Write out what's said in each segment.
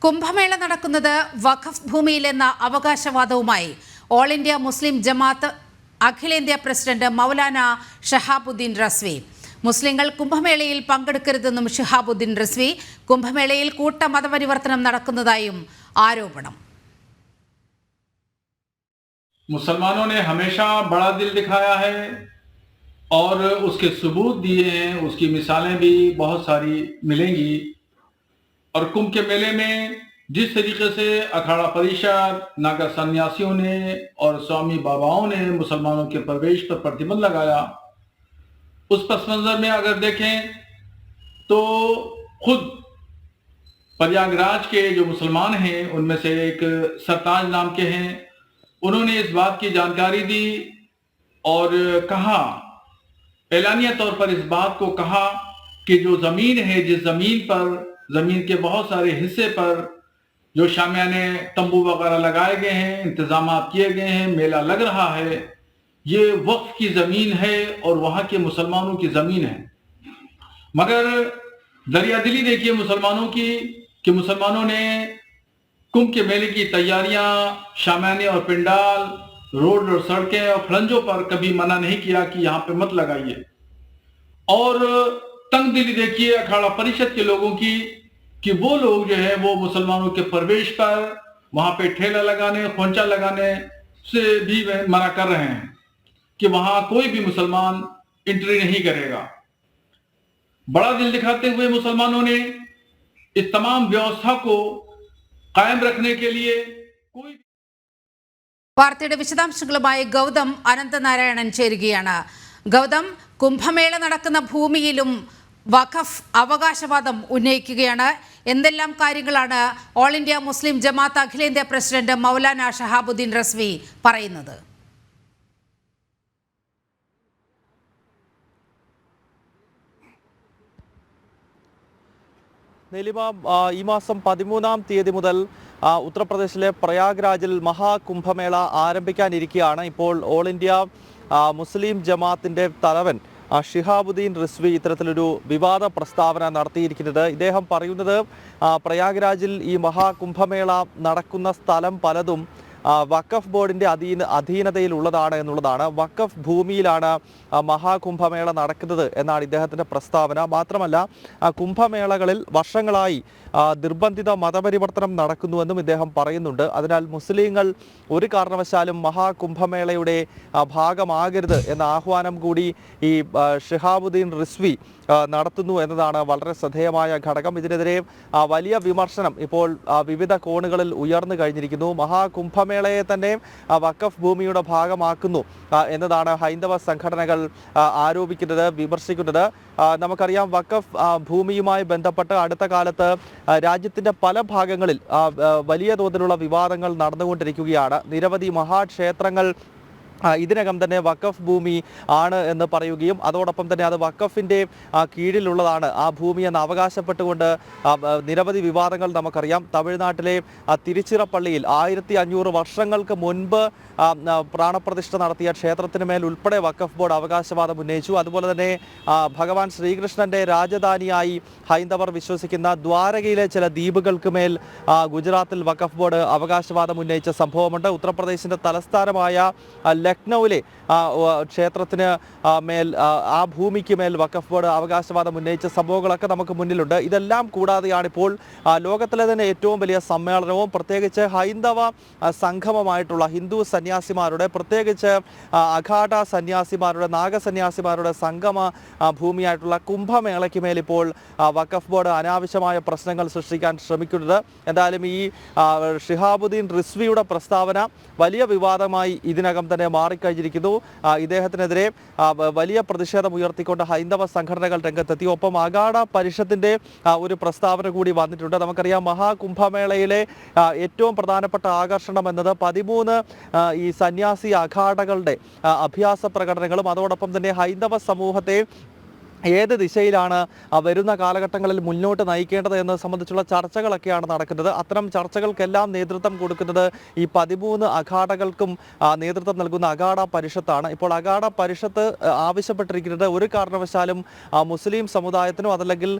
കുംഭമേള നടക്കുന്നത് വഖഫ് ഭൂമിയിലെന്ന അവകാശവാദവുമായി all India Muslim ജമാഅത്ത് അഖിലേന്ത്യാ president Maulana Shahabuddin Razvi. മുസ്ലിങ്ങൾ കുംഭമേളയിൽ പങ്കെടുക്കരുതെന്നും ഷഹാബുദ്ദീൻ റസ്വി. കുംഭമേളയിൽ കൂട്ട മതപരിവർത്തനം നടക്കുന്നതായും ആരോപണം. मुसलमानों ने हमेशा बड़ा दिल दिखाया है और उसके सबूत दिए हैं, उसकी मिसालें भी बहुत सारी मिलेंगी। और कुंभ के मेले में जिस तरीके से अखाड़ा परिषद, नागा सन्यासियों ने और स्वामी बाबाओं ने मुसलमानों के प्रवेश पर प्रतिबंध लगाया, उस पस मंजर में अगर देखें तो खुद प्रयागराज के जो मुसलमान हैं उनमें से एक सरताज नाम के हैं, उन्होंने इस बात की जानकारी दी और कहा, एलानिया तौर पर इस बात को कहा कि जो जमीन है, जिस जमीन पर, जमीन के बहुत सारे हिस्से पर जो शामियाने तंबू वगैरह लगाए गए हैं, इंतजाम किए गए हैं, मेला लग रहा है, ये वक्फ की जमीन है और वहां के मुसलमानों की जमीन है। मगर दरियादिली देखिए मुसलमानों की कि मुसलमानों ने कुंभ के मेले की तैयारियां, शामियाने और पिंडाल, रोड और सड़कें और फलंजों पर कभी मना नहीं किया कि यहां पे मत लगाइए। और तंग दिली देखिए अखाड़ा परिषद के लोगों की कि वो लोग जो है वो मुसलमानों के प्रवेश पर वहां पे ठेला लगाने, खोंचा लगाने से भी मना कर रहे हैं कि वहां कोई भी मुसलमान एंट्री नहीं करेगा। बड़ा दिल दिखाते हुए मुसलमानों ने इस तमाम व्यवस्था को कायम रखने के लिए कोई വാർത്തയുടെ വിശദാംശങ്ങളുമായി ഗൗതം അനന്തനാരായണൻ ചേരുകയാണ്. ഗൗതം, കുംഭമേള നടക്കുന്ന ഭൂമിയിലും വഖഫ് അവകാശവാദം ഉന്നയിക്കുകയാണ്. എന്തെല്ലാം കാര്യങ്ങളാണ് ഓൾ ഇന്ത്യ മുസ്ലിം ജമാഅത്ത് അഖിലേന്ത്യാ പ്രസിഡന്റ് മൗലാന ഷഹാബുദ്ദീൻ റസ്വി പറയുന്നത്? നീലിമ, ഈ മാസം 13-ാം തീയതി മുതൽ ഉത്തർപ്രദേശിലെ പ്രയാഗ്രാജിൽ മഹാകുംഭമേള ആരംഭിക്കാനിരിക്കുകയാണ്. ഇപ്പോൾ ഓൾ ഇന്ത്യ മുസ്ലിം ജമാഅത്തിൻ്റെ തലവൻ ഷിഹാബുദ്ദീൻ റിസ്വി ഇത്തരത്തിലൊരു വിവാദ പ്രസ്താവന നടത്തിയിരിക്കുന്നത്. ഇദ്ദേഹം പറയുന്നത് പ്രയാഗ്രാജിൽ ഈ മഹാകുംഭമേള നടക്കുന്ന സ്ഥലം പലതും വഖഫ് ബോർഡിൻ്റെ അധീനതയിലുള്ളതാണ് എന്നുള്ളതാണ്. വഖഫ് ഭൂമിയിലാണ് മഹാകുംഭമേള നടക്കുന്നത് എന്നാണ് ഇദ്ദേഹത്തിൻ്റെ പ്രസ്താവന. മാത്രമല്ല, കുംഭമേളകളിൽ വർഷങ്ങളായി നിർബന്ധിത മതപരിവർത്തനം നടക്കുന്നുവെന്നും ഇദ്ദേഹം പറയുന്നുണ്ട്. അതിനാൽ മുസ്ലിങ്ങൾ ഒരു കാരണവശാലും മഹാകുംഭമേളയുടെ ഭാഗമാകരുത് എന്ന ആഹ്വാനം കൂടി ഈ ഷിഹാബുദ്ദീൻ റിസ്വി നടത്തുന്നു എന്നതാണ് വളരെ ശ്രദ്ധേയമായ ഘടകം. ഇതിനെതിരെ വലിയ വിമർശനം ഇപ്പോൾ വിവിധ കോണുകളിൽ ഉയർന്നു കഴിഞ്ഞിരിക്കുന്നു. മഹാകുംഭമേളയെ തന്നെ വഖഫ് ഭൂമിയുടെ ഭാഗമാക്കുന്നു എന്നതാണ് ഹൈന്ദവ സംഘടനകൾ ആരോപിക്കുന്നത്, വിമർശിക്കുന്നത്. നമുക്കറിയാം, വഖഫ് ഭൂമിയുമായി ബന്ധപ്പെട്ട് അടുത്ത കാലത്ത് രാജ്യത്തിൻ്റെ പല ഭാഗങ്ങളിൽ വലിയ തോതിലുള്ള വിവാദങ്ങൾ നടന്നുകൊണ്ടിരിക്കുകയാണ്. നിരവധി മഹാക്ഷേത്രങ്ങൾ ഇതിനകം തന്നെ വഖഫ് ഭൂമി ആണ് എന്ന് പറയുകയും അതോടൊപ്പം തന്നെ അത് വഖഫിൻ്റെ കീഴിലുള്ളതാണ് ആ ഭൂമി എന്ന് അവകാശപ്പെട്ടുകൊണ്ട് നിരവധി വിവാദങ്ങൾ നമുക്കറിയാം. തമിഴ്നാട്ടിലെ തിരുച്ചിറപ്പള്ളിയിൽ 1500 വർഷങ്ങൾക്ക് മുൻപ് പ്രാണപ്രതിഷ്ഠ നടത്തിയ ക്ഷേത്രത്തിന് മേൽ ഉൾപ്പെടെ വഖഫ് ബോർഡ് അവകാശവാദം ഉന്നയിച്ചു. അതുപോലെ തന്നെ ഭഗവാൻ ശ്രീകൃഷ്ണൻ്റെ രാജധാനിയായി ഹൈന്ദവർ വിശ്വസിക്കുന്ന ദ്വാരകയിലെ ചില ദ്വീപുകൾക്ക് മേൽ ഗുജറാത്തിൽ വഖഫ് ബോർഡ് അവകാശവാദം ഉന്നയിച്ച സംഭവമുണ്ട്. ഉത്തർപ്രദേശിൻ്റെ തലസ്ഥാനമായ ലക്നൌവിലെ ക്ഷേത്രത്തിന് മേൽ ആ ഭൂമിക്ക് മേൽ വഖഫ് ബോർഡ് അവകാശവാദം ഉന്നയിച്ച സംഭവങ്ങളൊക്കെ നമുക്ക് മുന്നിലുണ്ട്. ഇതെല്ലാം കൂടാതെയാണ് ഇപ്പോൾ ലോകത്തിലെ തന്നെ ഏറ്റവും വലിയ സമ്മേളനവും പ്രത്യേകിച്ച് ഹൈന്ദവ സംഗമമായിട്ടുള്ള ഹിന്ദു സന്യാസിമാരുടെ, പ്രത്യേകിച്ച് അഖാഡ സന്യാസിമാരുടെ, നാഗസന്യാസിമാരുടെ സംഗമ ഭൂമിയായിട്ടുള്ള കുംഭമേളയ്ക്ക് മേൽ ഇപ്പോൾ വഖഫ് ബോർഡ് അനാവശ്യമായ പ്രശ്നങ്ങൾ സൃഷ്ടിക്കാൻ ശ്രമിക്കുന്നത്. എന്തായാലും ഈ ഷിഹാബുദ്ദീൻ റിസ്വിയുടെ പ്രസ്താവന വലിയ വിവാദമായി ഇതിനകം തന്നെ മാറിക്കഴിഞ്ഞിരിക്കുന്നു. ഇദ്ദേഹത്തിനെതിരെ വലിയ പ്രതിഷേധം ഉയർത്തിക്കൊണ്ട് ഹൈന്ദവ സംഘടനകൾ രംഗത്തെത്തി. ഒപ്പം അഖാഡ പരിഷത്തിൻ്റെ ഒരു പ്രസ്താവന കൂടി വന്നിട്ടുണ്ട്. നമുക്കറിയാം, മഹാകുംഭമേളയിലെ ഏറ്റവും പ്രധാനപ്പെട്ട ആകർഷണം എന്നത് 13 ഈ സന്യാസി അഖാഡകളുടെ അഭ്യാസ പ്രകടനങ്ങളും അതോടൊപ്പം തന്നെ ഹൈന്ദവ സമൂഹത്തെ ഏത് ദിശയിലാണ് വരുന്ന കാലഘട്ടങ്ങളിൽ മുന്നോട്ട് നയിക്കേണ്ടത് എന്നത് സംബന്ധിച്ചുള്ള ചർച്ചകളൊക്കെയാണ് നടക്കുന്നത്. അത്തരം ചർച്ചകൾക്കെല്ലാം നേതൃത്വം കൊടുക്കുന്നത് ഈ 13 അഖാഡകൾക്കും നേതൃത്വം നൽകുന്ന അഖാഡ പരിഷത്താണ്. ഇപ്പോൾ അഖാഡ പരിഷത്ത് ആവശ്യപ്പെട്ടിരിക്കുന്നത് ഒരു കാരണവശാലും മുസ്ലിം സമുദായത്തിനോ അതല്ലെങ്കിൽ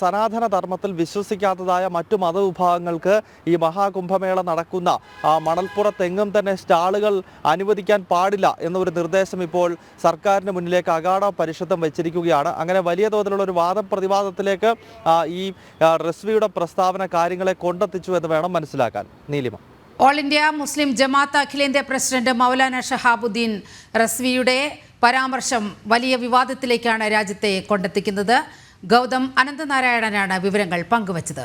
സനാതന ധർമ്മത്തിൽ വിശ്വസിക്കാത്തതായ മറ്റു മതവിഭാഗങ്ങൾക്ക് ഈ മഹാകുംഭമേള നടക്കുന്ന മണൽപ്പുറത്തെങ്ങും തന്നെ സ്റ്റാളുകൾ അനുവദിക്കാൻ പാടില്ല എന്നൊരു നിർദ്ദേശം ഇപ്പോൾ സർക്കാരിന് മുന്നിലേക്ക് അഖാഡ പരിഷത്തും വെച്ചിരിക്കുകയാണ്. അങ്ങനെ വലിയ തോതിലുള്ള ഒരു വാദപ്രതിവാദത്തിലേക്ക് ഈ റസ്വിയുടെ പ്രസ്താവന കാര്യങ്ങളെ കൊണ്ടെത്തിച്ചു എന്ന് വേണം മനസ്സിലാക്കാൻ. നീലിമ. ഓൾ ഇന്ത്യ മുസ്ലിം ജമാഅത്ത് അഖിലേന്ത്യാ പ്രസിഡന്റ് മൗലാന ഷഹാബുദ്ദീൻ റസ്വിയുടെ പരാമർശം വലിയ വിവാദത്തിലേക്കാണ് രാജ്യത്തെ കൊണ്ടെത്തിക്കുന്നത്. ഗൗതം അനന്തനാരായണനാണ് വിവരങ്ങൾ പങ്കുവച്ചത്.